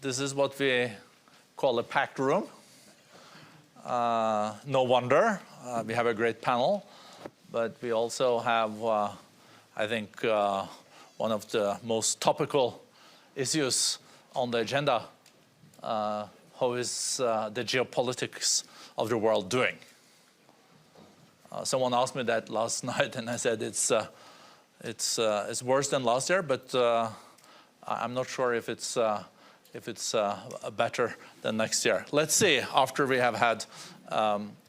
This is what we call a packed room. No wonder. We have a great panel, but we also have, I think, one of the most topical issues on the agenda. How is the geopolitics of the world doing? Someone asked me that last night, and I said it's worse than last year, but I'm not sure if it's better than next year. Let's see after we have had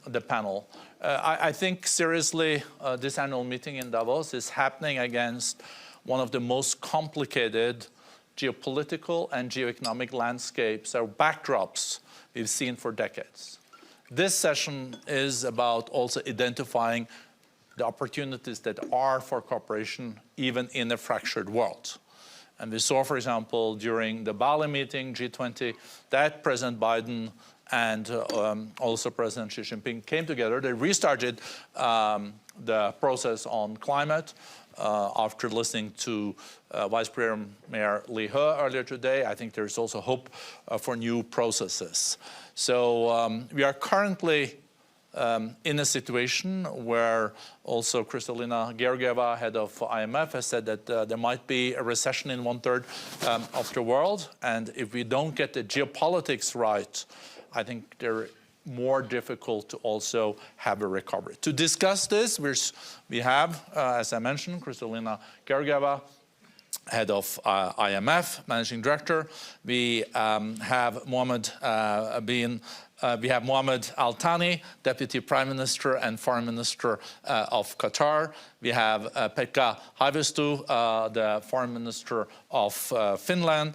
the panel. I think seriously, this annual meeting in Davos is happening against one of the most complicated geopolitical and geo-economic landscapes or backdrops we've seen for decades. This session is about also identifying the opportunities that are for cooperation even in a fractured world. And we saw, for example, during the Bali meeting, G20, that President Biden and also President Xi Jinping came together. They restarted the process on climate after listening to Vice Premier Lee He earlier today. I think there's also hope for new processes. So we are currently in a situation where also Kristalina Georgieva, head of IMF, has said that there might be a recession in 1/3 of the world. And if we don't get the geopolitics right, I think they're more difficult to also have a recovery. To discuss this, we have, as I mentioned, Kristalina Georgieva, head of IMF, managing director. We have Mohammed Thani, Deputy Prime Minister and Foreign Minister of Qatar. We have Pekka Haavisto, the Foreign Minister of Finland.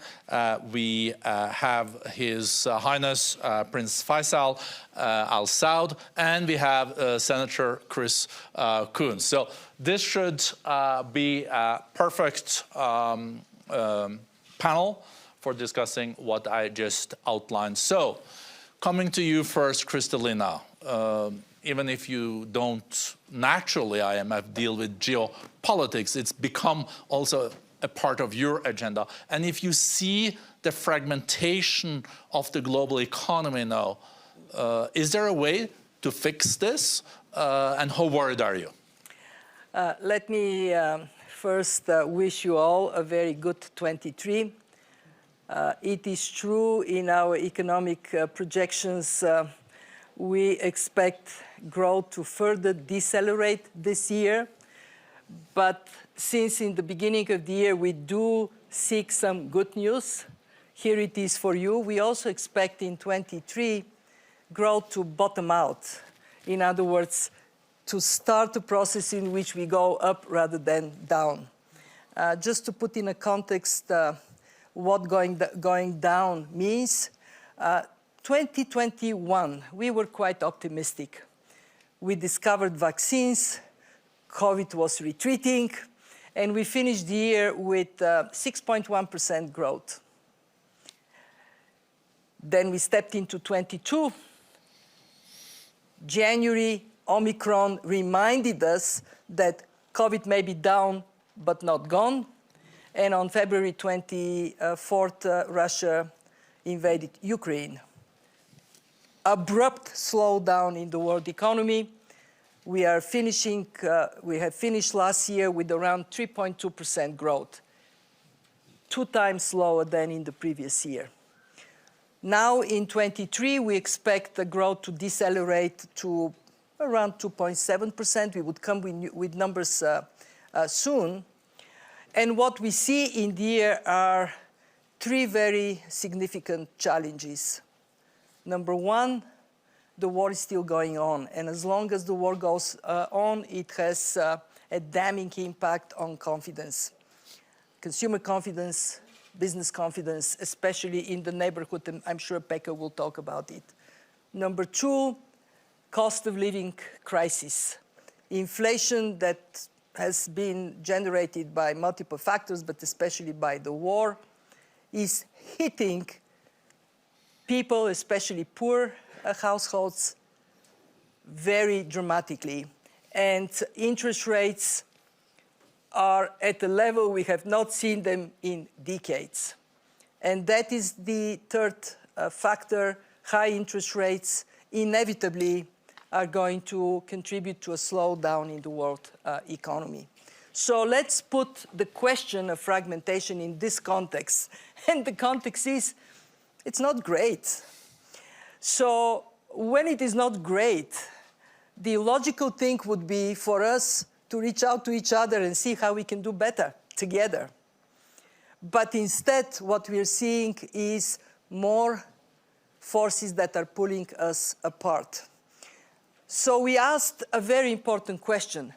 We have His Highness Prince Faisal Al Saud, and we have Senator Chris Coons. So this should be a perfect panel for discussing what I just outlined. So, coming to you first, Kristalina, even if you don't naturally, IMF, deal with geopolitics, it's become also a part of your agenda. And if you see the fragmentation of the global economy now, is there a way to fix this? And how worried are you? Let me first wish you all a very good 23. It is true in our economic projections, we expect growth to further decelerate this year. But since in the beginning of the year we do seek some good news, here it is for you. We also expect in 23 growth to bottom out. In other words, to start a process in which we go up rather than down. Just to put in a context, what going down means. 2021, we were quite optimistic. We discovered vaccines, COVID was retreating, and we finished the year with 6.1% growth. Then we stepped into 22. January, Omicron reminded us that COVID may be down, but not gone. And on February 24th, Russia invaded Ukraine. Abrupt slowdown in the world economy. We have finished last year with around 3.2% growth, 2 times slower than in the previous year. Now in 23, we expect the growth to decelerate to around 2.7%. We would come with numbers soon. And what we see in the year are 3 very significant challenges. Number 1, the war is still going on. And as long as the war goes on, it has a damning impact on confidence. Consumer confidence, business confidence, especially in the neighborhood, and I'm sure Pekka will talk about it. Number 2, cost of living crisis. Inflation that has been generated by multiple factors, but especially by the war, is hitting people, especially poor households, very dramatically. And interest rates are at a level we have not seen them in decades. And that is the third factor. High interest rates inevitably are going to contribute to a slowdown in the world economy. So let's put the question of fragmentation in this context. And the context is, it's not great. So when it is not great, the logical thing would be for us to reach out to each other and see how we can do better together. But instead, what we're seeing is more forces that are pulling us apart. So we asked a very important question.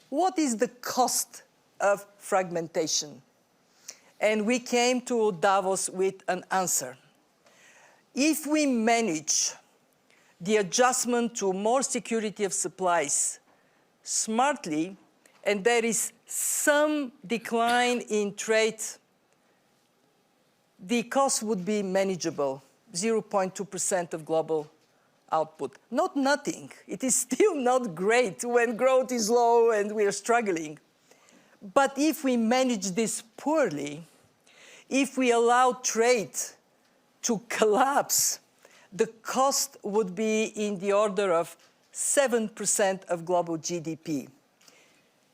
What is the cost of fragmentation? And we came to Davos with an answer. If we manage the adjustment to more security of supplies smartly, and there is some decline in trade, the cost would be manageable, 0.2% of global output. Not nothing. It is still not great when growth is low and we are struggling. But if we manage this poorly, if we allow trade to collapse, the cost would be in the order of 7% of global GDP.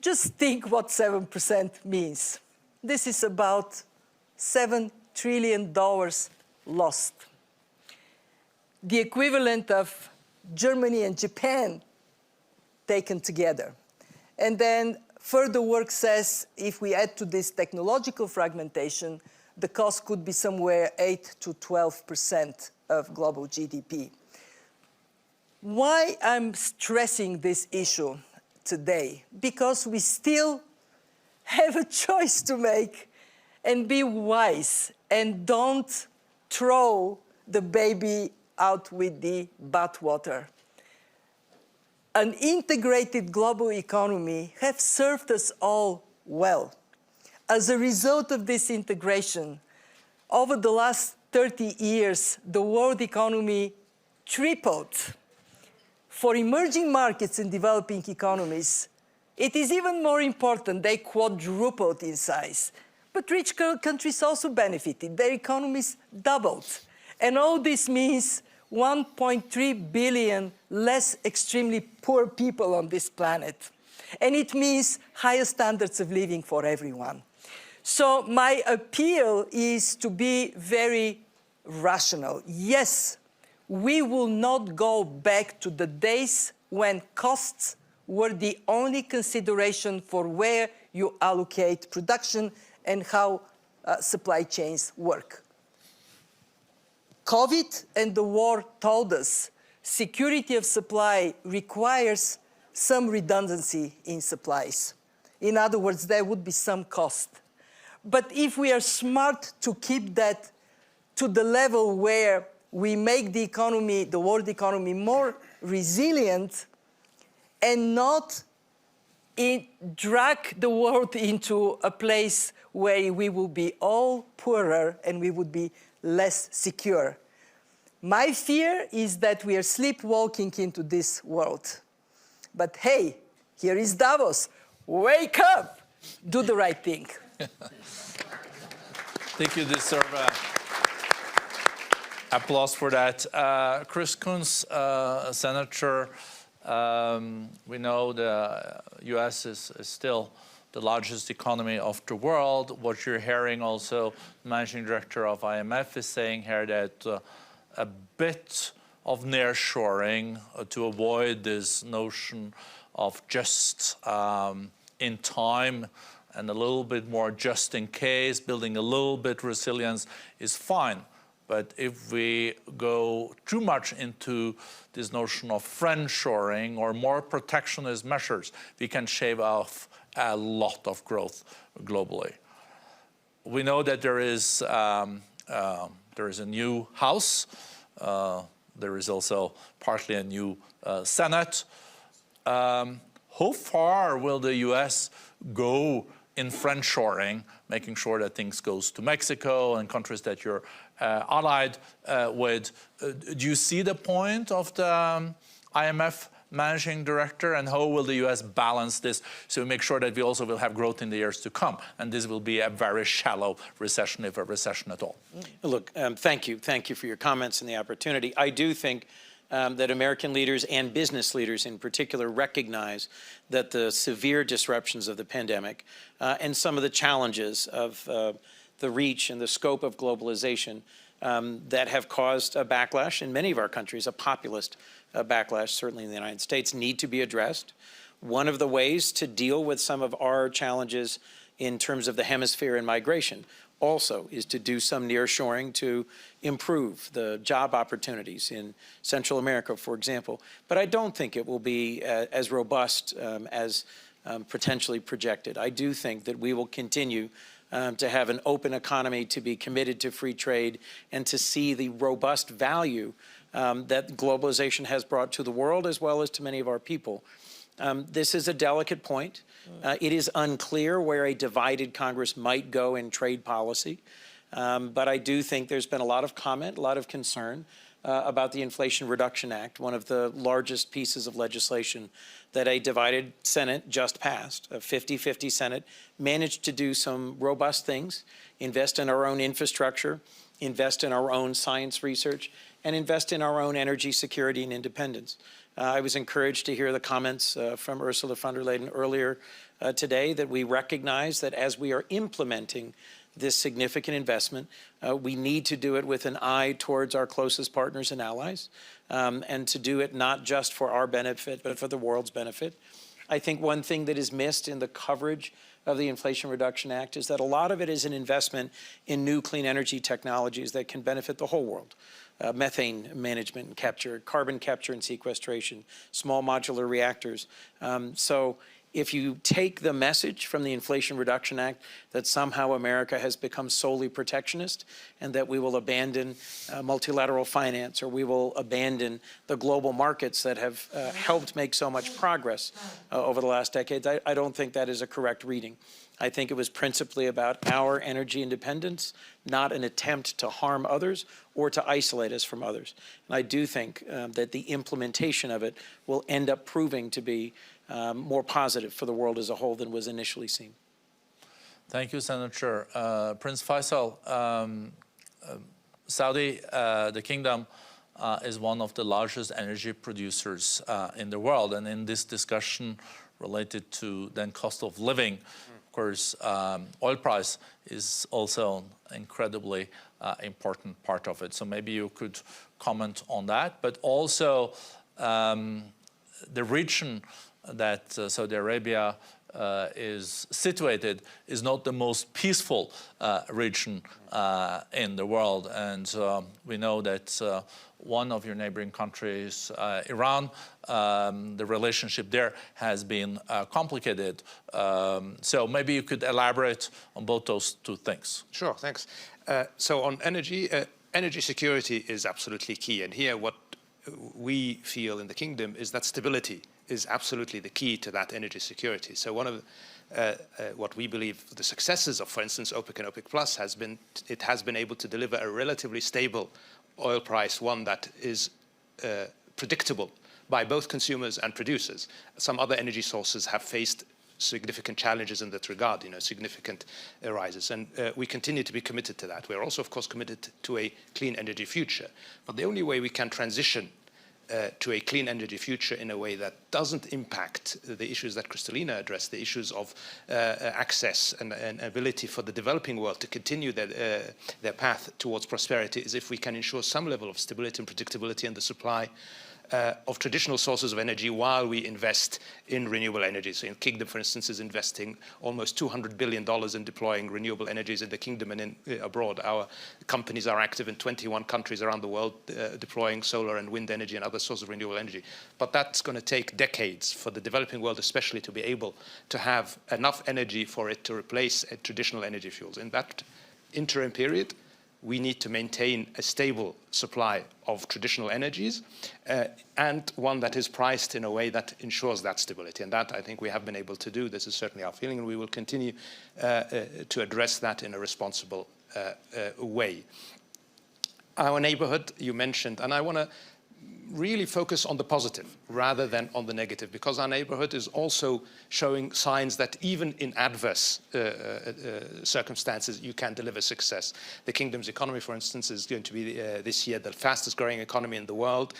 Just think what 7% means. This is about $7 trillion lost. The equivalent of Germany and Japan taken together. And then further work says if we add to this technological fragmentation, the cost could be somewhere 8 to 12% of global GDP. Why I'm stressing this issue today? Because we still have a choice to make and be wise and don't throw the baby out with the bathwater. An integrated global economy has served us all well. As a result of this integration, over the last 30 years, the world economy tripled. For emerging markets and developing economies, it is even more important, they quadrupled in size. But rich countries also benefited. Their economies doubled. And all this means 1.3 billion less extremely poor people on this planet. And it means higher standards of living for everyone. So my appeal is to be very rational. Yes, we will not go back to the days when costs were the only consideration for where you allocate production and how supply chains work. COVID and the war told us security of supply requires some redundancy in supplies. In other words, there would be some cost. But if we are smart to keep that to the level where we make the economy, the world economy, more resilient and not drag the world into a place where we will be all poorer and we would be less secure. My fear is that we are sleepwalking into this world. But hey, here is Davos. Wake up! Do the right thing. I think you deserve applause for that. Chris Coons, Senator, we know the US is still the largest economy of the world. What you're hearing also, the managing director of IMF is saying here that a bit of nearshoring to avoid this notion of just in time and a little bit more just in case, building a little bit resilience is fine. But if we go too much into this notion of friendshoring or more protectionist measures, we can shave off a lot of growth globally. We know that there is a new House. There is also partly a new Senate. How far will the US go in friendshoring, making sure that things goes to Mexico and countries that you're allied with? Do you see the point of the IMF managing director, and how will the US balance this to make sure that we also will have growth in the years to come, and this will be a very shallow recession, if a recession at all? Look, thank you for your comments and the opportunity. I do think that American leaders and business leaders in particular recognize that the severe disruptions of the pandemic and some of the challenges of the reach and the scope of globalization that have caused a backlash in many of our countries, a populist backlash, certainly in the United States, need to be addressed. One of the ways to deal with some of our challenges in terms of the hemisphere and migration also is to do some nearshoring to improve the job opportunities in Central America, for example. But I don't think it will be as robust as potentially projected. I do think that we will continue to have an open economy, to be committed to free trade, and to see the robust value that globalization has brought to the world as well as to many of our people. This is a delicate point. It is unclear where a divided Congress might go in trade policy. But I do think there's been a lot of comment, a lot of concern about the Inflation Reduction Act, one of the largest pieces of legislation that a divided Senate just passed. A 50-50 Senate managed to do some robust things, invest in our own infrastructure, invest in our own science research, and invest in our own energy security and independence. I was encouraged to hear the comments from Ursula von der Leyen earlier today that we recognize that as we are implementing this significant investment, we need to do it with an eye towards our closest partners and allies, and to do it not just for our benefit, but for the world's benefit. I think one thing that is missed in the coverage of the Inflation Reduction Act is that a lot of it is an investment in new clean energy technologies that can benefit the whole world. Methane management and capture, carbon capture and sequestration, small modular reactors. So if you take the message from the Inflation Reduction Act that somehow America has become solely protectionist and that we will abandon multilateral finance, or we will abandon the global markets that have helped make so much progress over the last decades, I don't think that is a correct reading. I think it was principally about our energy independence, not an attempt to harm others or to isolate us from others. And I do think that the implementation of it will end up proving to be more positive for the world as a whole than was initially seen. Thank you, Senator. Prince Faisal, Saudi, the kingdom, is one of the largest energy producers in the world. And in this discussion related to then cost of living, of course, oil price is also an incredibly important part of it. So maybe you could comment on that, but also the region that Saudi Arabia is situated is not the most peaceful region in the world. And we know that one of your neighboring countries, Iran, the relationship there has been complicated. So maybe you could elaborate on both those two things. Sure, thanks. So on energy, energy security is absolutely key. And here what we feel in the kingdom is that stability is absolutely the key to that energy security. So one of what we believe the successes of, for instance, OPEC and OPEC Plus has been, it has been able to deliver a relatively stable oil price, one that is predictable by both consumers and producers. Some other energy sources have faced significant challenges in that regard, significant rises. And we continue to be committed to that. We're also, of course, committed to a clean energy future. But the only way we can transition to a clean energy future in a way that doesn't impact the issues that Kristalina addressed, the issues of access and ability for the developing world to continue their path towards prosperity, is if we can ensure some level of stability and predictability in the supply of traditional sources of energy while we invest in renewable energy. So in the Kingdom, for instance, is investing almost $200 billion in deploying renewable energies in the Kingdom and abroad. Our companies are active in 21 countries around the world deploying solar and wind energy and other sources of renewable energy. But that's going to take decades for the developing world especially to be able to have enough energy for it to replace traditional energy fuels. In that interim period, we need to maintain a stable supply of traditional energies and one that is priced in a way that ensures that stability. And that, I think, we have been able to do. This is certainly our feeling, and we will continue to address that in a responsible way. Our neighborhood, you mentioned, and I want to really focus on the positive rather than on the negative, because our neighborhood is also showing signs that even in adverse circumstances, you can deliver success. The kingdom's economy, for instance, is going to be this year the fastest growing economy in the world.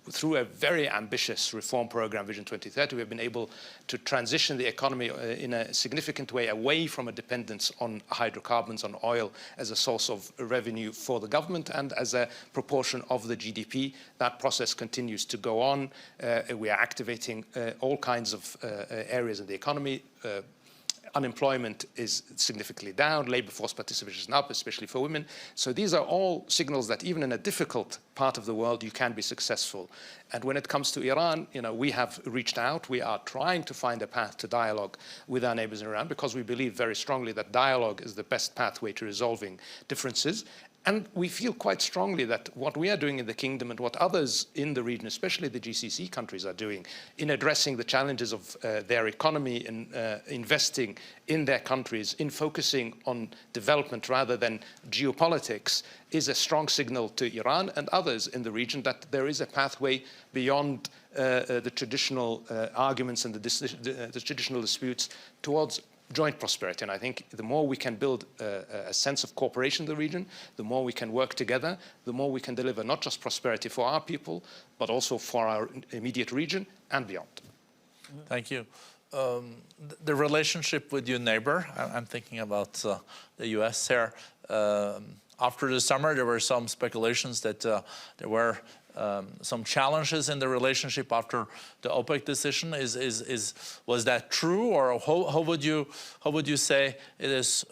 Through a very ambitious reform program, Vision 2030, we have been able to transition the economy in a significant way away from a dependence on hydrocarbons, on oil, as a source of revenue for the government and as a proportion of the GDP. That process continues to go on. We are activating all kinds of areas in the economy. Unemployment is significantly down, labor force participation is up, especially for women. So these are all signals that even in a difficult part of the world, you can be successful. And when it comes to Iran, we have reached out. We are trying to find a path to dialogue with our neighbors in Iran, because we believe very strongly that dialogue is the best pathway to resolving differences. And we feel quite strongly that what we are doing in the kingdom and what others in the region, especially the GCC countries, are doing in addressing the challenges of their economy and investing in their countries, in focusing on development rather than geopolitics, is a strong signal to Iran and others in the region that there is a pathway beyond the traditional arguments and the traditional disputes towards joint prosperity. And I think the more we can build a sense of cooperation in the region, the more we can work together, the more we can deliver not just prosperity for our people, but also for our immediate region and beyond. Thank you. The relationship with your neighbor, I'm thinking about the US here. After the summer, there were some speculations that there were some challenges in the relationship after the OPEC decision. Was that true, or how would you say it is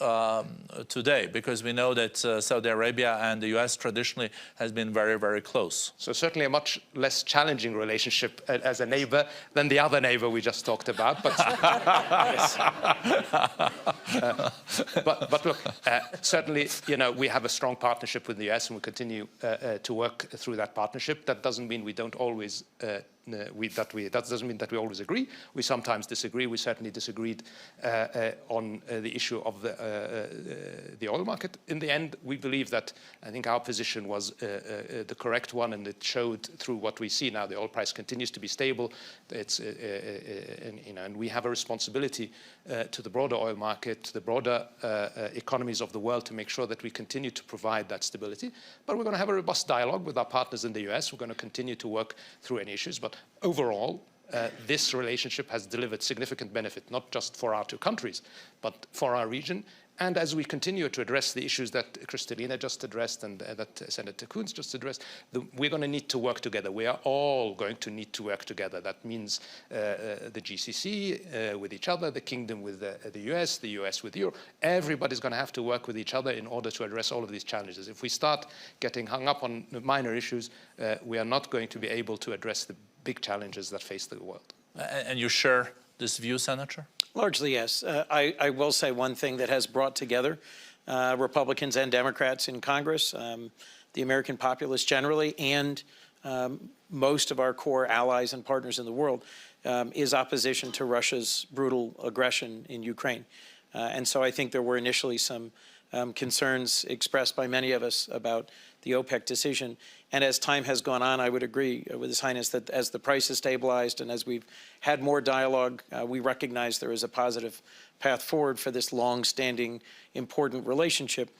today? Because we know that Saudi Arabia and the US traditionally has been very, very close. So certainly a much less challenging relationship as a neighbor than the other neighbor we just talked about. But, but look, certainly, we have a strong partnership with the US, and we continue to work through that partnership. That doesn't mean we don't always that doesn't mean that we always agree. We sometimes disagree. We certainly disagreed on the issue of the oil market. In the end, we believe that I think our position was the correct one, and it showed through what we see now. The oil price continues to be stable. It's and we have a responsibility to the broader oil market, to the broader economies of the world, to make sure that we continue to provide that stability. But we're going to have a robust dialogue with our partners in the US. We're going to continue to work through any issues. But overall, this relationship has delivered significant benefit, not just for our two countries, but for our region. And as we continue to address the issues that Kristalina just addressed and that Senator Coons just addressed, we're going to need to work together. We are all going to need to work together. That means the GCC with each other, the kingdom with the US with Europe. Everybody's going to have to work with each other in order to address all of these challenges. If we start getting hung up on minor issues, we are not going to be able to address the big challenges that face the world. And you share this view, Senator? Largely, yes. I will say one thing that has brought together Republicans and Democrats in Congress, the American populace generally, and most of our core allies and partners in the world, is opposition to Russia's brutal aggression in Ukraine. And so I think there were initially some concerns expressed by many of us about the OPEC decision. And as time has gone on, I would agree with His Highness that as the price has stabilized and as we've had more dialogue, we recognize there is a positive path forward for this long-standing, important relationship.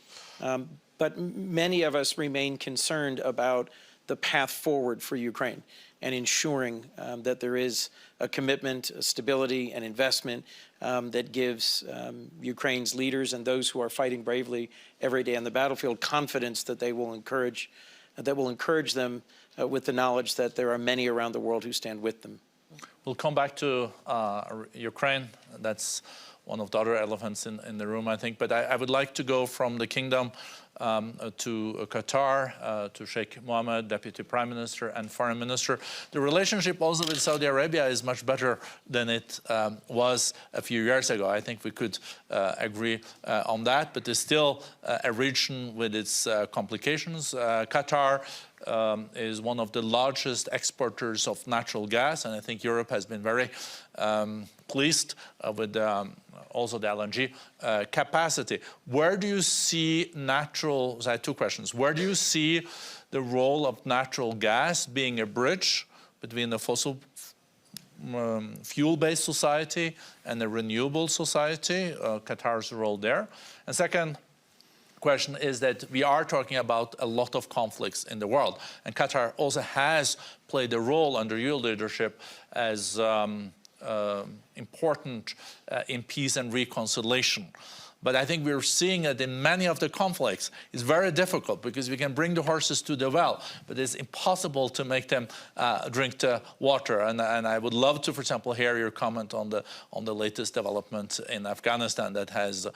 But many of us remain concerned about the path forward for Ukraine and ensuring that there is a commitment, a stability, and investment that gives Ukraine's leaders and those who are fighting bravely every day on the battlefield confidence that they will encourage them with the knowledge that there are many around the world who stand with them. We'll come back to Ukraine. That's one of the other elephants in the room, I think. But I would like to go from the kingdom to Qatar, to Sheikh Mohammed, Deputy Prime Minister and Foreign Minister. The relationship also with Saudi Arabia is much better than it was a few years ago. I think we could agree on that, but there's still a region with its complications. Qatar is one of the largest exporters of natural gas, and I think Europe has been very pleased with also the LNG capacity. Where do you see natural natural, so I had two questions. Where do you see the role of natural gas being a bridge between the fossil fuel-based society and the renewable society, Qatar's role there? And second question is that we are talking about a lot of conflicts in the world, and Qatar also has played a role under your leadership as important in peace and reconciliation. But I think we're seeing it in many of the conflicts. It's very difficult because we can bring the horses to the well, but it's impossible to make them drink the water. And I would love to, for example, hear your comment on the latest development in Afghanistan that has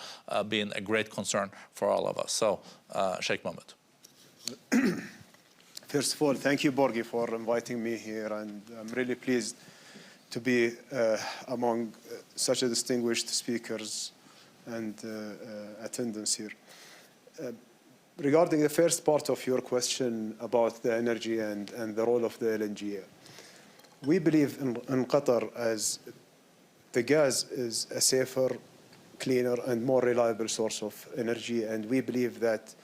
been a great concern for all of us. So, Sheikh Mohammed. First of all, thank you, Børge, for inviting me here, and I'm really pleased to be among such a distinguished speakers and attendance here. Regarding the first part of your question about the energy and the role of the LNG, we believe in Qatar as the gas is a safer, cleaner, and more reliable source of energy, and we believe that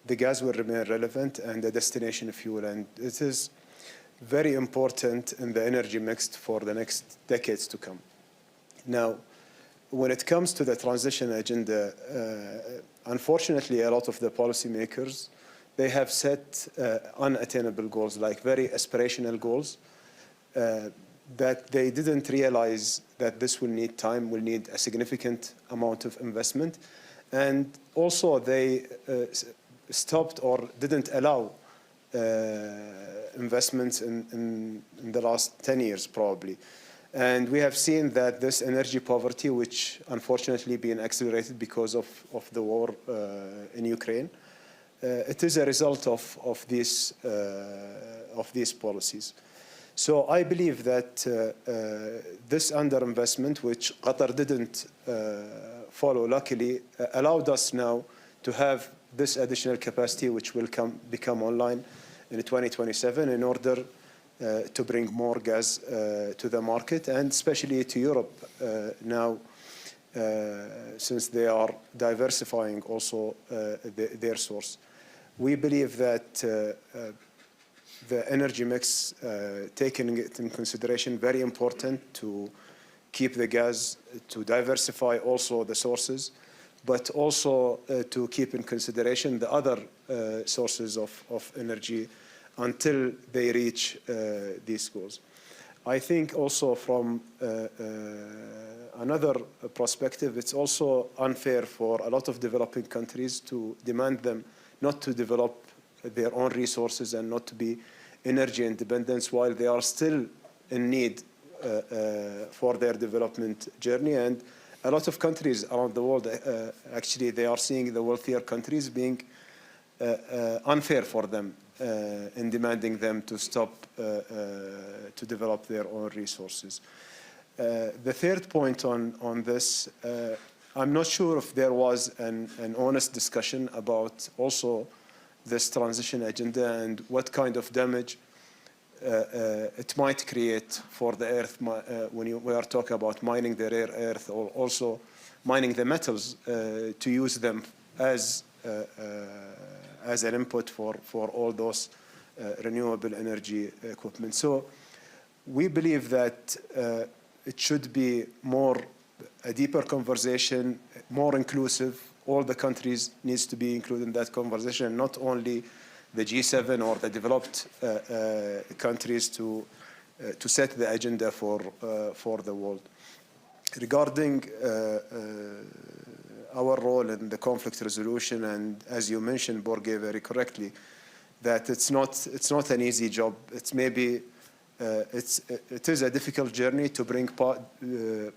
the gas will remain relevant and a destination fuel, and it is very important in the energy mix for the next decades to come. Now, when it comes to the transition agenda, unfortunately, a lot of the policymakers, they have set unattainable goals, like very aspirational goals, that they didn't realize that this will need time, will need a significant amount of investment. And also they stopped or didn't allow investments in the last 10 years, probably. And we have seen that this energy poverty, which unfortunately being accelerated because of the war in Ukraine, it is a result of these policies. So I believe that this underinvestment, which Qatar didn't follow, luckily, allowed us now to have this additional capacity, which will become online in 2027 in order to bring more gas to the market, and especially to Europe now, since they are diversifying also their source. We believe that the energy mix, taking it in consideration, very important to keep the gas, to diversify also the sources, but also to keep in consideration the other sources of energy until they reach these goals. I think also from another perspective, it's also unfair for a lot of developing countries to demand them not to develop their own resources and not to be energy independent while they are still in need for their development journey. And a lot of countries around the world, actually, they are seeing the wealthier countries being unfair for them in demanding them to stop to develop their own resources. The third point on this, I'm not sure if there was an honest discussion about also this transition agenda and what kind of damage it might create for the earth when we are talking about mining the rare earth, or also mining the metals to use them as an input for all those renewable energy equipment. So we believe that it should be a deeper conversation, more inclusive. All the countries needs to be included in that conversation, not only the G7 or the developed countries to set the agenda for the world. Regarding our role in the conflict resolution, and as you mentioned, Børge, very correctly, that it's not an easy job. It's maybe it is a difficult journey to bring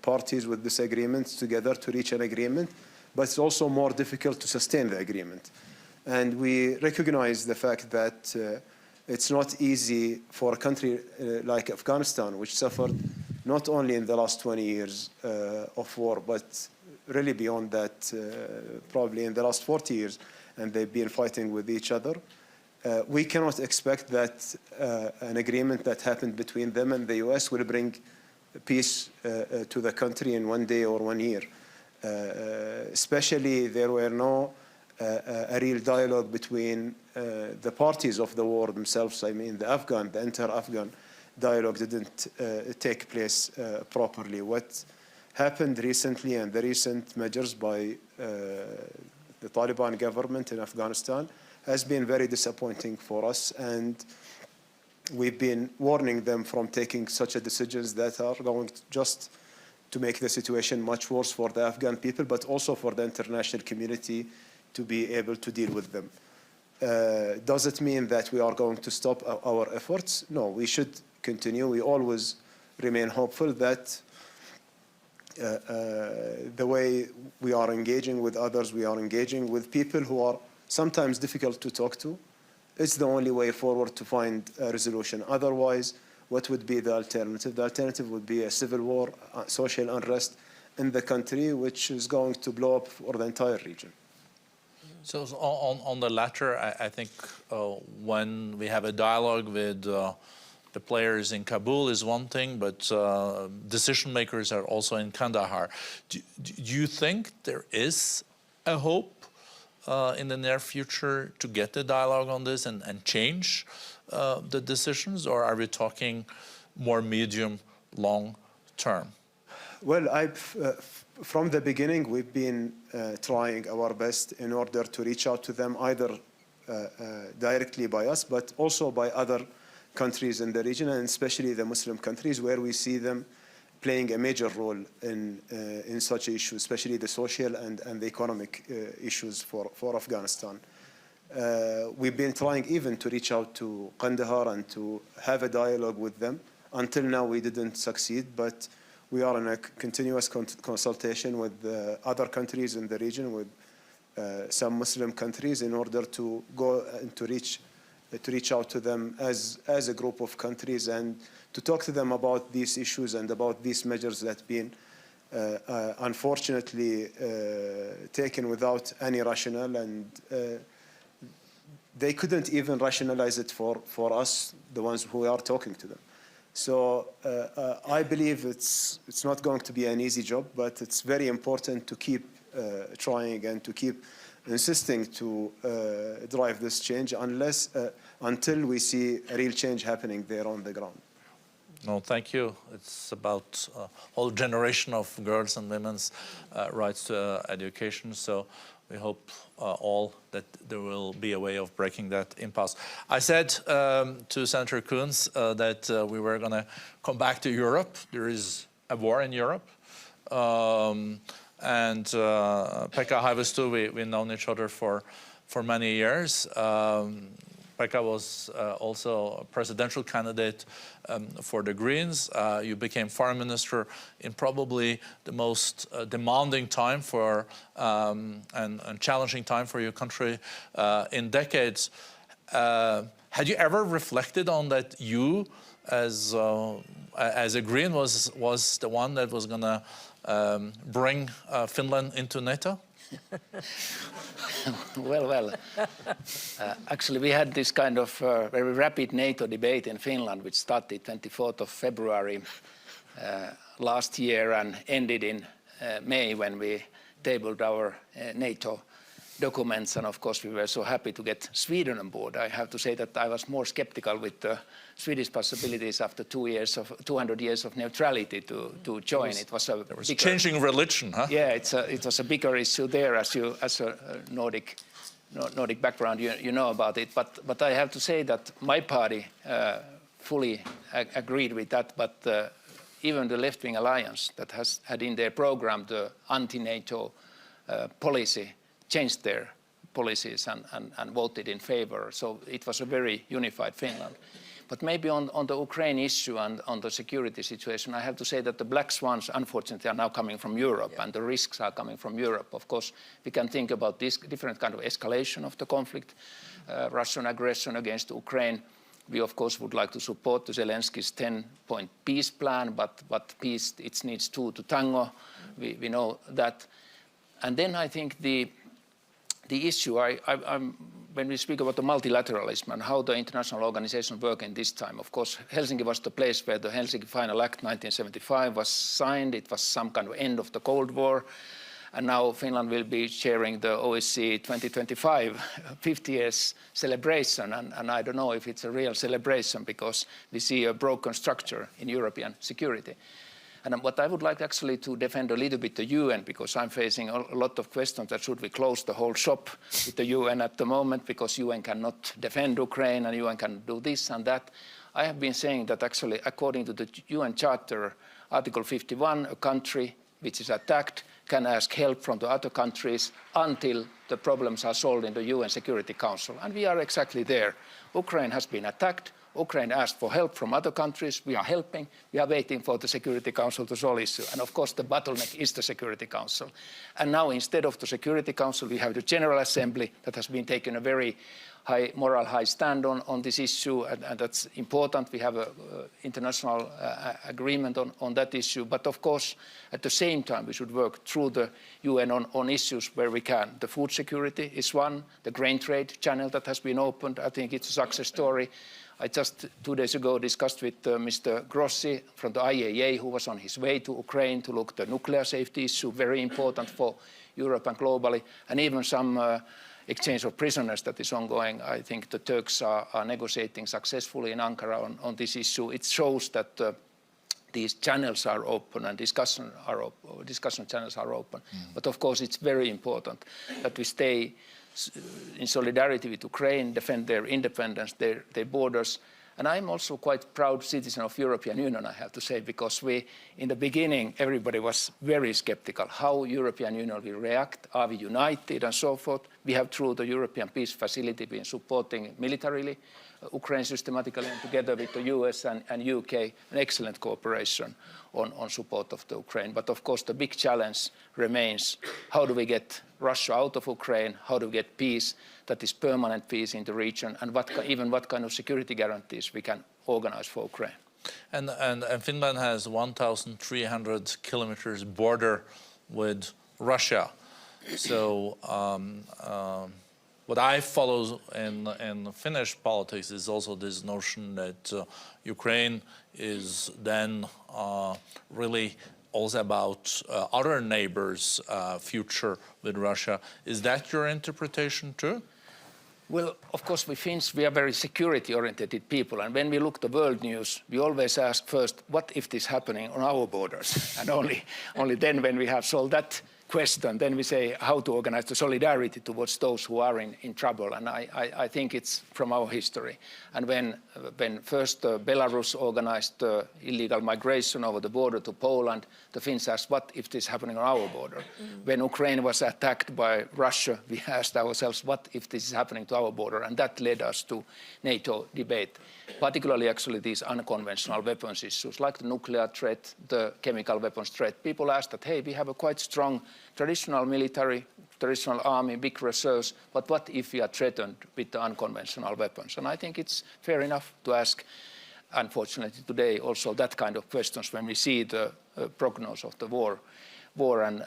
parties with disagreements together to reach an agreement, but it's also more difficult to sustain the agreement. And we recognize the fact that it's not easy for a country like Afghanistan, which suffered not only in the last 20 years of war, but really beyond that, probably in the last 40 years, and they've been fighting with each other. We cannot expect that an agreement that happened between them and the US will bring peace to the country in one day or 1 year. Especially there were no a real dialogue between the parties of the war themselves. I mean, the inter-Afghan dialogue didn't take place properly. What happened recently and the recent measures by the Taliban government in Afghanistan has been very disappointing for us, and we've been warning them from taking such decisions that are going just to make the situation much worse for the Afghan people, but also for the international community to be able to deal with them. Does it mean that we are going to stop our efforts? No, we should continue. We always remain hopeful that the way we are engaging with others, we are engaging with people who are sometimes difficult to talk to. It's the only way forward to find a resolution. Otherwise, what would be the alternative? The alternative would be a civil war, social unrest in the country, which is going to blow up for the entire region. So on the latter, I think when we have a dialogue with the players in Kabul is one thing, but decision makers are also in Kandahar. Do you think there is a hope in the near future to get the dialogue on this and change the decisions, or are we talking more medium, long term? Well, from the beginning, we've been trying our best in order to reach out to them, either directly by us, but also by other countries in the region, and especially the Muslim countries, where we see them playing a major role in such issues, especially the social and the economic issues for Afghanistan. We've been trying even to reach out to Kandahar and to have a dialogue with them. Until now, we didn't succeed, but we are in a continuous consultation with other countries in the region, with some Muslim countries, in order to go and to reach out to them as a group of countries and to talk to them about these issues and about these measures that have been unfortunately taken without any rationale, and they couldn't even rationalize it for us, the ones who are talking to them. So I believe it's not going to be an easy job, but it's very important to keep trying and to keep insisting to drive this change until we see a real change happening there on the ground. No, thank you. It's about a whole generation of girls and women's rights to education. So we hope all that there will be a way of breaking that impasse. I said to Senator Coons that we were going to come back to Europe. There is a war in Europe. And Pekka Haavisto, we've known each other for many years. Pekka was also a presidential candidate for the Greens. You became foreign minister in probably the most demanding time for and challenging time for your country in decades. Had you ever reflected on that you, as a Green, was the one that was going to bring Finland into NATO? Well. Actually, we had this kind of very rapid NATO debate in Finland, which started 24th of February last year and ended in May when we tabled our NATO documents. And of course, we were so happy to get Sweden on board. I have to say that I was more skeptical with the Swedish possibilities after 200 years of neutrality to join. It was a bigger, changing religion, huh? Yeah, it was a bigger issue there, as a Nordic background, you know about it. But I have to say that my party fully agreed with that. But even the left-wing alliance that has had in their program the anti-NATO policy changed their policies and voted in favor. So it was a very unified Finland. But maybe on the Ukraine issue and on the security situation, I have to say that the black swans, unfortunately, are now coming from Europe, and the risks are coming from Europe. Of course, we can think about this different kind of escalation of the conflict, Russian aggression against Ukraine. We, of course, would like to support the Zelensky's 10-point peace plan, but peace, it needs two to tango. We know that. And then I think the issue, when we speak about the multilateralism and how the international organizations work in this time, of course, Helsinki was the place where the Helsinki Final Act 1975 was signed. It was some kind of end of the Cold War. And now Finland will be sharing the OSCE 2025 50 years celebration. And I don't know if it's a real celebration because we see a broken structure in European security. And what I would like actually to defend a little bit the UN, because I'm facing a lot of questions that should we close the whole shop with the UN at the moment, because UN cannot defend Ukraine and UN can do this and that. I have been saying that actually, according to the UN Charter, Article 51, a country which is attacked can ask help from the other countries until the problems are solved in the UN Security Council. And we are exactly there. Ukraine has been attacked. Ukraine asked for help from other countries. We are helping. We are waiting for the Security Council to solve the issue. And of course, the bottleneck is the Security Council. And now, instead of the Security Council, we have the General Assembly that has been taking a very high moral high stand on this issue, and that's important. We have an international agreement on that issue. But of course, at the same time, we should work through the UN on issues where we can. The food security is one. The grain trade channel that has been opened, I think it's a success story. I just 2 days ago discussed with Mr. Grossi from the IAEA, who was on his way to Ukraine to look at the nuclear safety issue, very important for Europe and globally, and even some exchange of prisoners that is ongoing. I think the Turks are negotiating successfully in Ankara on this issue. It shows that these channels are open and discussion channels are open. But of course, it's very important that we stay in solidarity with Ukraine, defend their independence, their borders. And I'm also quite proud citizen of European Union, I have to say, because in the beginning, everybody was very skeptical how European Union will react. Are we united and so forth? We have, through the European Peace Facility, been supporting militarily Ukraine systematically, and together with the US and UK, an excellent cooperation on support of the Ukraine. But of course, the big challenge remains, how do we get Russia out of Ukraine? How do we get peace that is permanent peace in the region? And what kind of security guarantees we can organize for Ukraine? And Finland has 1,300 kilometers border with Russia. So what I follow in Finnish politics is also this notion that Ukraine is then really also about other neighbors' future with Russia. Is that your interpretation too? Well, of course, we Finns, we are very security-oriented people. And when we look at the world news, we always ask first, what if this is happening on our borders? And only then, when we have solved that question, then we say how to organize the solidarity towards those who are in trouble. And I think it's from our history. And when first Belarus organized illegal migration over the border to Poland, the Finns asked, what if this is happening on our border? When Ukraine was attacked by Russia, we asked ourselves, what if this is happening to our border? And that led us to NATO debate, particularly actually these unconventional weapons issues, like the nuclear threat, the chemical weapons threat. People asked that, hey, we have a quite strong traditional military, traditional army, big reserves, but what if we are threatened with the unconventional weapons? And I think it's fair enough to ask, unfortunately today, also that kind of questions when we see the prognosis of the war. And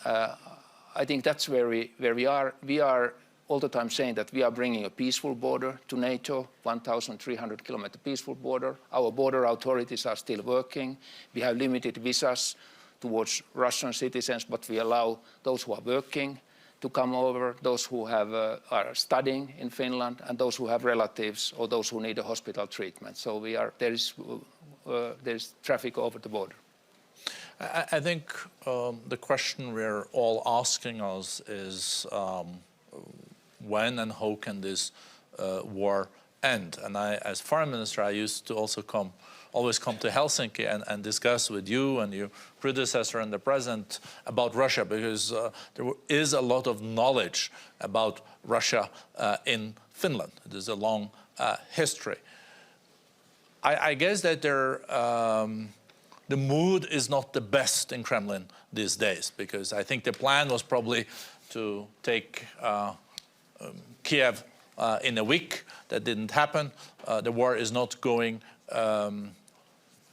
I think that's where we are. We are all the time saying that we are bringing a peaceful border to NATO, 1,300 kilometer peaceful border. Our border authorities are still working. We have limited visas towards Russian citizens, but we allow those who are working to come over, those who are studying in Finland, and those who have relatives or those who need a hospital treatment. So there is traffic over the border. I think the question we're all asking us is when and how can this war end? And as foreign minister, I used to also always come to Helsinki and discuss with you and your predecessor and the president about Russia, because there is a lot of knowledge about Russia in Finland. There's a long history. I guess that the mood is not the best in Kremlin these days, because I think the plan was probably to take Kiev in a week. That didn't happen. The war is not going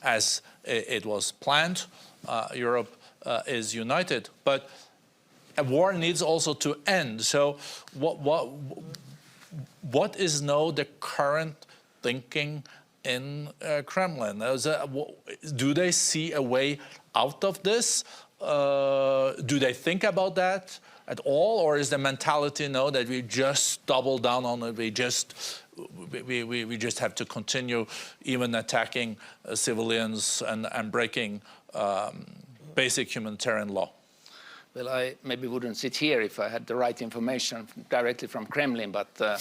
as it was planned. Europe is united, but a war needs also to end. So what is now the current thinking in Kremlin? Do they see a way out of this, do they think about that at all, or is the mentality no, that we just double down on it, we just have to continue even attacking civilians and breaking basic humanitarian law? Well, I maybe wouldn't sit here if I had the right information directly from Kremlin, but I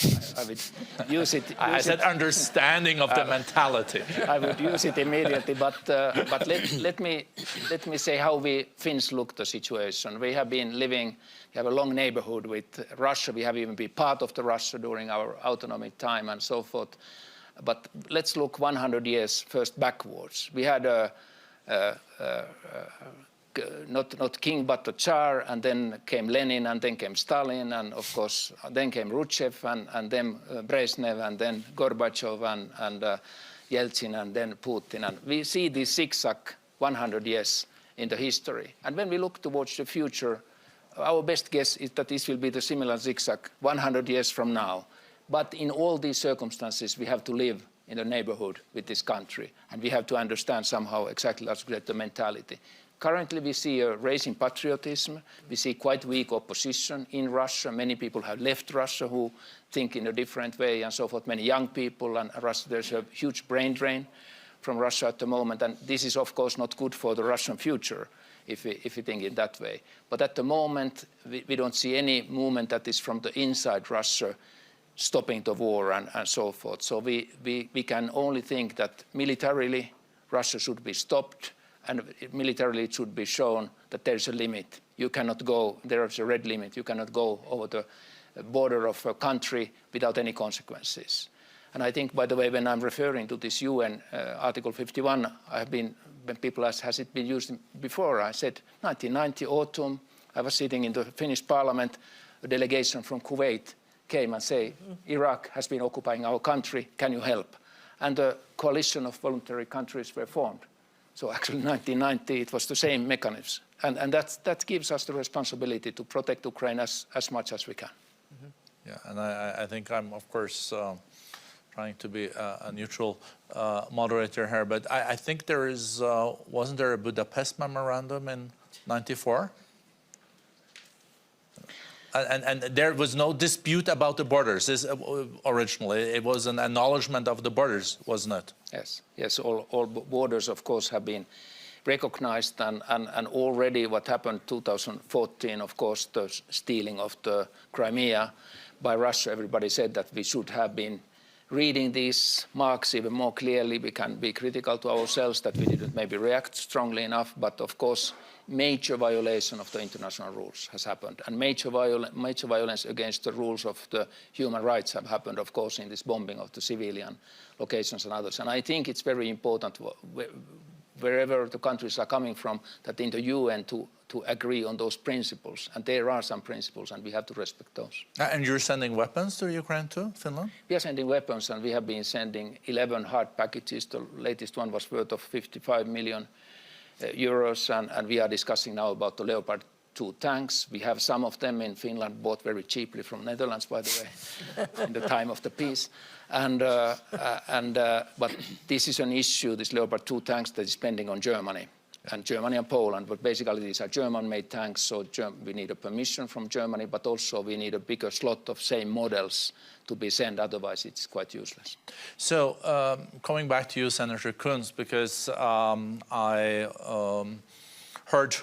would use it. I said understanding of the mentality. I would use it immediately, but let me say how we Finns look at the situation. We have been living, we have a long neighborhood with Russia. We have even been part of the Russia during our autonomy time and so forth. But let's look 100 years first backwards. We had not king but the Tsar, and then came Lenin, and then came Stalin, and of course then came Khrushchev, and then Brezhnev, and then Gorbachev, and Yeltsin, and then Putin. And we see this zigzag 100 years in the history. And when we look towards the future, our best guess is that this will be the similar zigzag 100 years from now. But in all these circumstances, we have to live in the neighborhood with this country, and we have to understand somehow exactly the mentality. Currently, we see a rising patriotism. We see quite weak opposition in Russia. Many people have left Russia who think in a different way and so forth. Many young people, and Russia, there's a huge brain drain from Russia at the moment. And this is, of course, not good for the Russian future if we think in that way. But at the moment, we don't see any movement that is from the inside Russia stopping the war and so forth. So we can only think that militarily Russia should be stopped, and militarily it should be shown that there is a limit. You cannot go, there is a red limit, you cannot go over the border of a country without any consequences. And I think, by the way, when I'm referring to this UN Article 51, I have been, when people ask, has it been used before? I said, 1990 autumn, I was sitting in the Finnish parliament, a delegation from Kuwait came and said, Iraq has been occupying our country, can you help? And a coalition of voluntary countries were formed. So actually, 1990, it was the same mechanism. And that gives us the responsibility to protect Ukraine as much as we can. Mm-hmm. Yeah, and I think I'm, of course, trying to be a neutral moderator here, but I think there is, wasn't there a Budapest memorandum in '94? And there was no dispute about the borders originally. It was an acknowledgement of the borders, wasn't it? Yes, yes. All borders, of course, have been recognized, and already what happened 2014, of course, the stealing of the Crimea by Russia. Everybody said that we should have been reading these marks even more clearly. We can be critical to ourselves that we didn't maybe react strongly enough, but of course, major violation of the international rules has happened, and major violence against the rules of the human rights have happened, of course, in this bombing of the civilian locations and others. And I think it's very important, wherever the countries are coming from, that in the UN to agree on those principles. And there are some principles, and we have to respect those. And you're sending weapons to Ukraine too, Finland? We are sending weapons, and we have been sending 11 hard packages. The latest one was worth of 55 million euros, and we are discussing now about the Leopard 2 tanks. We have some of them in Finland, bought very cheaply from Netherlands, by the way, in the time of the peace. But this is an issue, this Leopard 2 tanks, that is pending on Germany and Poland. But basically, these are German-made tanks, so we need a permission from Germany, but also we need a bigger slot of same models to be sent, otherwise it's quite useless. So coming back to you, Senator Coons, because I heard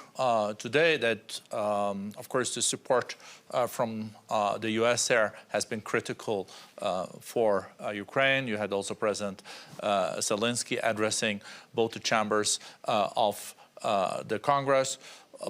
today that, of course, the support from the US there has been critical for Ukraine. You had also President Zelensky addressing both the chambers of the Congress.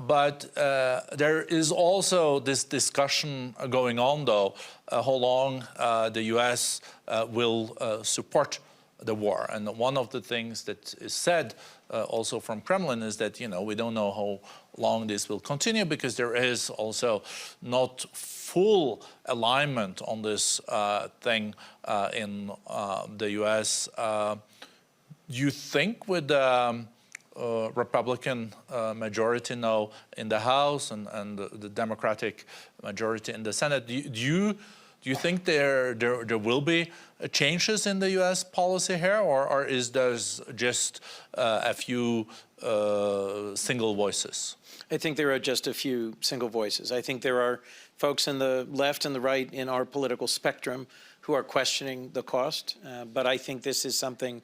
But there is also this discussion going on, though, how long the US will support the war. And one of the things that is said also from Kremlin is that, you know, we don't know how long this will continue, because there is also not full alignment on this thing in the US. You think with Republican majority now in the House and the Democratic majority in the Senate, do Do you think there will be changes in the U.S. policy here, or is there just a few single voices? I think there are just a few single voices. I think there are folks in the left and the right in our political spectrum who are questioning the cost, but I think this is something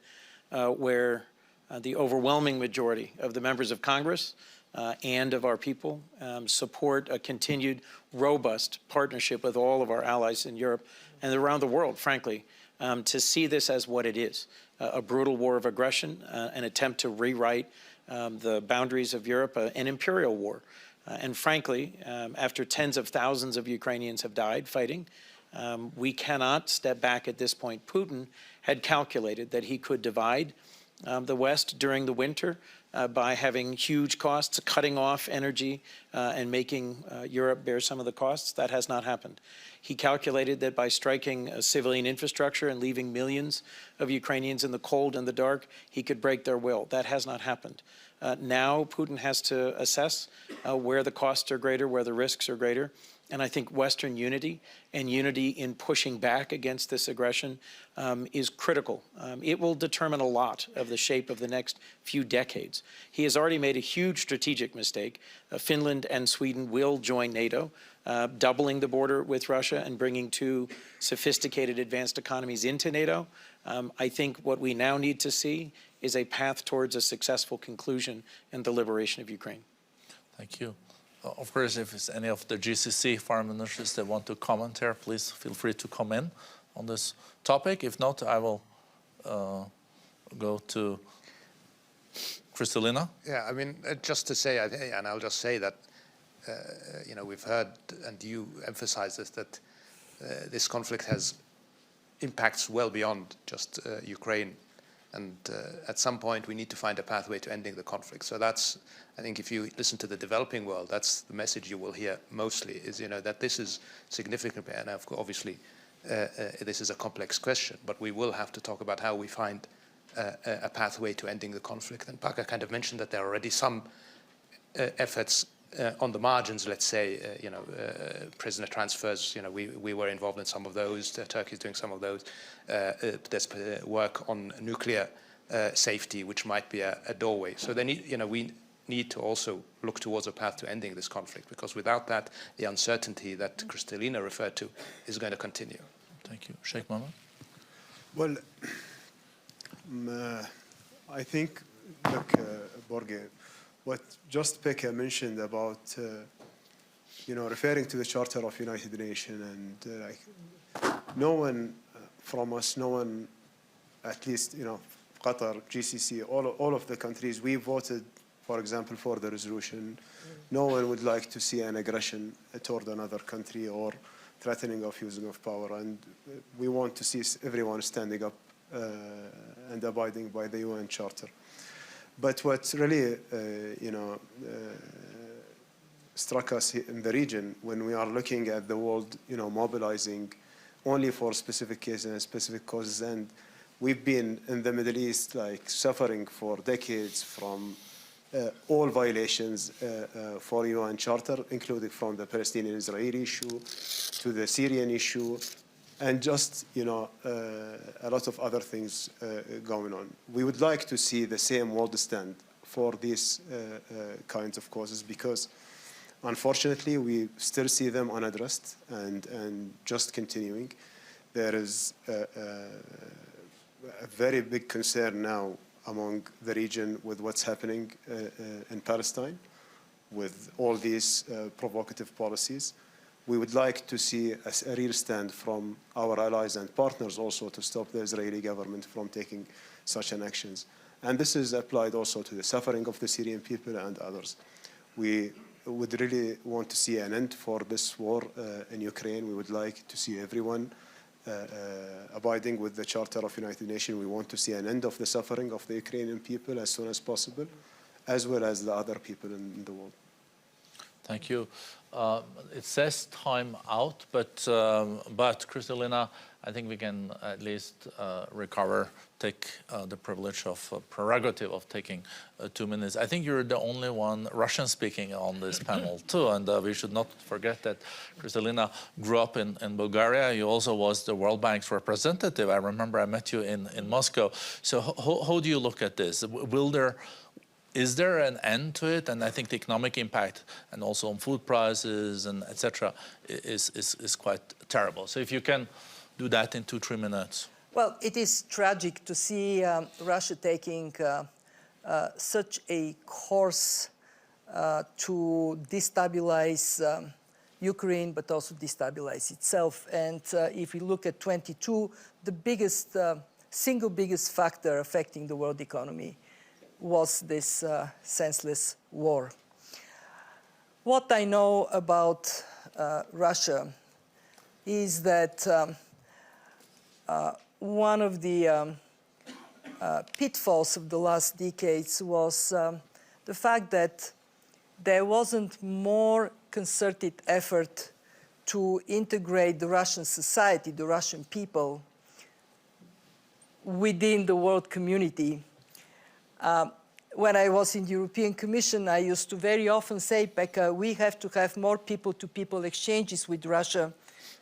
where the overwhelming majority of the members of Congress and of our people support a continued robust partnership with all of our allies in Europe and around the world, frankly, to see this as what it is, a brutal war of aggression, an attempt to rewrite the boundaries of Europe, an imperial war. And frankly, after tens of thousands of Ukrainians have died fighting, we cannot step back at this point. Putin had calculated that he could divide the West during the winter by having huge costs, cutting off energy and making Europe bear some of the costs. That has not happened. He calculated that by striking a civilian infrastructure and leaving millions of Ukrainians in the cold and the dark, he could break their will. That has not happened. Now Putin has to assess where the costs are greater, where the risks are greater. And I think Western unity and unity in pushing back against this aggression is critical. It will determine a lot of the shape of the next few decades. He has already made a huge strategic mistake. Finland and Sweden will join NATO, doubling the border with Russia and bringing two sophisticated advanced economies into NATO. I think what we now need to see is a path towards a successful conclusion and the liberation of Ukraine. Thank you. Of course, if it's any of the GCC foreign ministers that want to comment here, please feel free to come in on this topic. If not, I will go to Kristalina. Yeah, I mean, just to say, and I'll just say that, you know, we've heard, and you emphasize this, that this conflict has impacts well beyond just Ukraine. And at some point, we need to find a pathway to ending the conflict. So that's, I think, if you listen to the developing world, that's the message you will hear mostly, is, you know, that this is significant. And obviously, this is a complex question, but we will have to talk about how we find a pathway to ending the conflict. And Pekka kind of mentioned that there are already some efforts on the margins, let's say, you know, prisoner transfers, you know, we were involved in some of those. Turkey is doing some of those. There's work on nuclear safety, which might be a doorway. So they need, you know, we need to also look towards a path to ending this conflict, because without that, the uncertainty that Kristalina referred to is going to continue. Thank you. Sheikh Mohammed? Well, I think, look, Børge, what just Pekka mentioned about, you know, referring to the Charter of United Nations, and like, no one from us, no one, at least, you know, Qatar, GCC, all of the countries, we voted, for example, for the resolution. No one would like to see an aggression toward another country or threatening of using of power, and we want to see everyone standing up and abiding by the UN Charter. But what really, you know, struck us in the region when we are looking at the world, you know, mobilizing only for specific cases and specific causes, and we've been in the Middle East like suffering for decades from all violations for UN Charter, including from the Palestinian-Israeli issue to the Syrian issue, and just, you know, a lot of other things going on. We would like to see the same world stand for these kinds of causes, because unfortunately we still see them unaddressed and just continuing. There is a very big concern now among the region with what's happening in Palestine, with all these provocative policies. We would like to see a real stand from our allies and partners also to stop the Israeli government from taking such an actions. And this is applied also to the suffering of the Syrian people and others. We would really want to see an end for this war in Ukraine. We would like to see everyone abiding with the Charter of United Nations. We want to see an end of the suffering of the Ukrainian people as soon as possible, as well as the other people in the world. Thank you. It says time out, but Kristalina, I think we can at least take the privilege of prerogative of taking 2 minutes. I think you're the only one Russian speaking on this panel too, and we should not forget that Kristalina grew up in Bulgaria. You also was the World Bank's representative. I remember I met you in Moscow. So how do you look at this? Is there an end to it? And I think the economic impact and also on food prices and etc. is quite terrible. So if you can do that in 2-3 minutes. Well, it is tragic to see Russia taking such a course to destabilize Ukraine, but also destabilize itself. And if we look at 22, the single biggest factor affecting the world economy was this senseless war. What I know about Russia is that one of the pitfalls of the last decades was the fact that there wasn't more concerted effort to integrate the Russian society, the Russian people, within the world community. When I was in the European Commission, I used to very often say, Pekka, we have to have more people-to-people exchanges with Russia,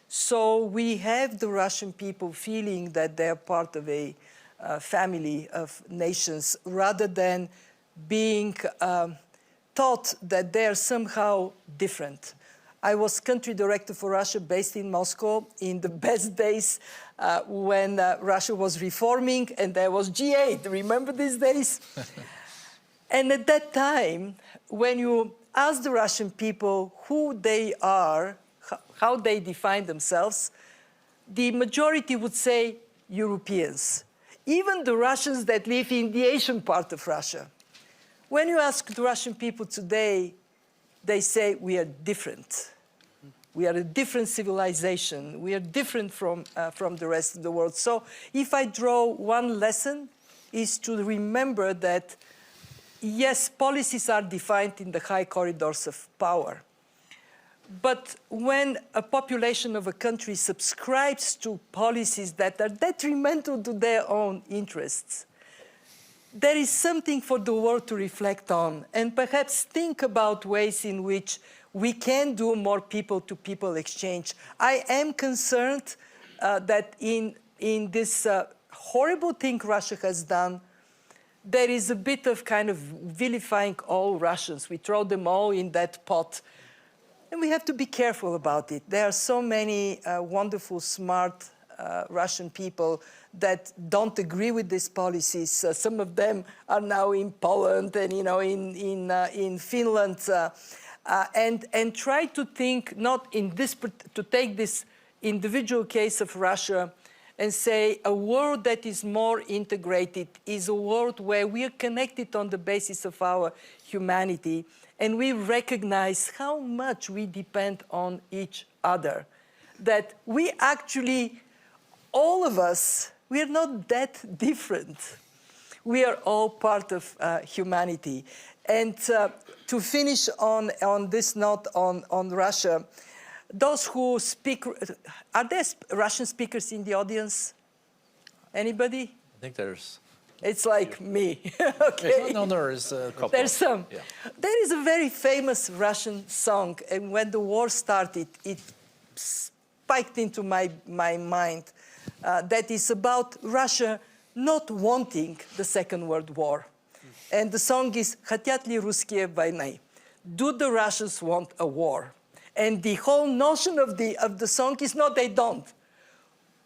so we have the Russian people feeling that they're part of a family of nations, rather than being taught that they're somehow different. I was country director for Russia based in Moscow in the best days when Russia was reforming and there was G8. Remember these days? And at that time, when you ask the Russian people who they are, how they define themselves, the majority would say Europeans. Even the Russians that live in the Asian part of Russia. When you ask the Russian people today, they say we are different. We are a different civilization. We are different from the rest of the world. So if I draw one lesson, is to remember that, yes, policies are defined in the high corridors of power. But when a population of a country subscribes to policies that are detrimental to their own interests, there is something for the world to reflect on and perhaps think about ways in which we can do more people-to-people exchange. I am concerned that in this horrible thing Russia has done, there is a bit of kind of vilifying all Russians. We throw them all in that pot. And we have to be careful about it. There are so many wonderful, smart Russian people that don't agree with these policies. Some of them are now in Poland and in Finland, and try to think not in this, to take this individual case of Russia and say a world that is more integrated is a world where we are connected on the basis of our humanity, and we recognize how much we depend on each other. That we actually, all of us, we are not that different. We are all part of humanity. And to finish on this note on Russia, those who speak, are there Russian speakers in the audience? Anybody? I think there's... It's like me, okay? No, there is a couple. There's some. Yeah. There is a very famous Russian song, and when the war started, it spiked into my mind, that is about Russia not wanting the Second World War. And the song is «Хотят ли русские войны?» Do the Russians want a war? And the whole notion of the song is no, they don't.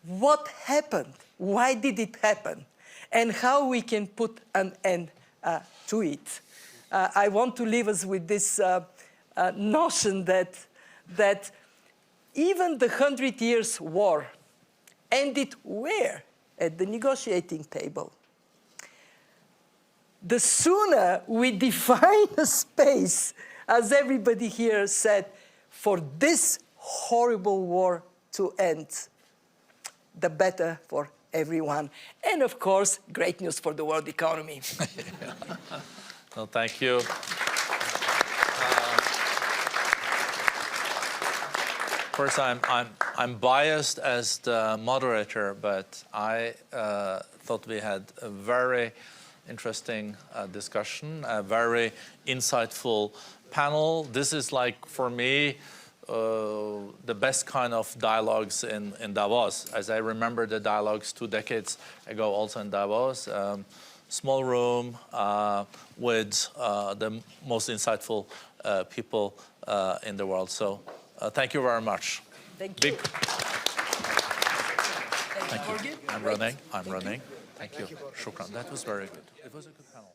What happened? Why did it happen? And how we can put an end to it. I want to leave us with this notion that even the 100 Years' War ended where? At the negotiating table. The sooner we define a space, as everybody here said, for this horrible war to end, the better for everyone. And of course, great news for the world economy. No, thank you. First, I'm biased as the moderator, but I thought we had a very interesting discussion, a very insightful panel. This is like, for me, the best kind of dialogues in Davos, as I remember the dialogues 2 decades ago also in Davos. Small room with the most insightful people in the world. So thank you very much. Thank you. Thank you. I'm running. Thank you. Shukran. That was very good. It was a good panel.